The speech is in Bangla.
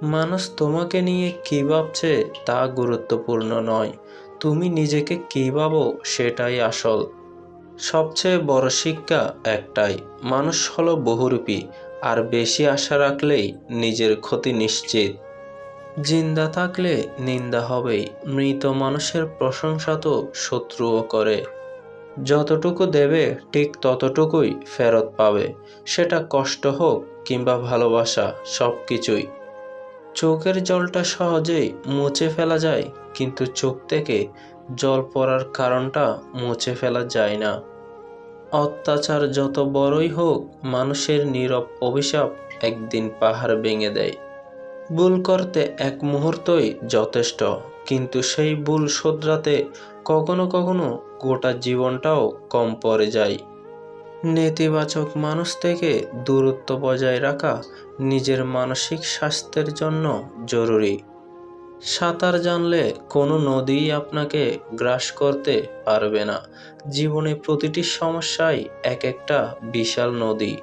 মানুষ তোমাকে নিয়ে কী ভাবছে তা গুরুত্বপূর্ণ নয়, তুমি নিজেকে কী ভাবো সেটাই আসল। সবচেয়ে বড় শিক্ষা একটাই, মানুষ হলো বহুরূপী, আর বেশি আশা রাখলেই নিজের ক্ষতি নিশ্চিত। জিন্দা থাকলে নিন্দা হবেই, মৃত মানুষের প্রশংসা তো শত্রুও করে। যতটুকু দেবে ঠিক ততটুকুই ফেরত পাবে, সেটা কষ্ট হোক কিংবা ভালোবাসা, সব কিছুই। চোখের জলটা সহজেই মুছে ফেলা যায়, কিন্তু চোখ থেকে জল পড়ার কারণটা মুছে ফেলা যায় না। অত্যাচার যত বড়ই হোক, মানুষের নীরব অভিশাপ একদিন পাহাড় ভেঙে দেয়। ভুল করতে এক মুহূর্তই যথেষ্ট, কিন্তু সেই ভুল শোধরাতে কখনো কখনো গোটা জীবনটাও কম পড়ে যায়। নেতিবাচক মানুষ থেকে দূরত্ব বজায় রাখা নিজের মানসিক স্বাস্থ্যের জন্য জরুরি। সাঁতার জানলে কোনো নদীই আপনাকে গ্রাস করতে পারবে না। জীবনে প্রতিটি সমস্যাই এক একটা বিশাল নদী।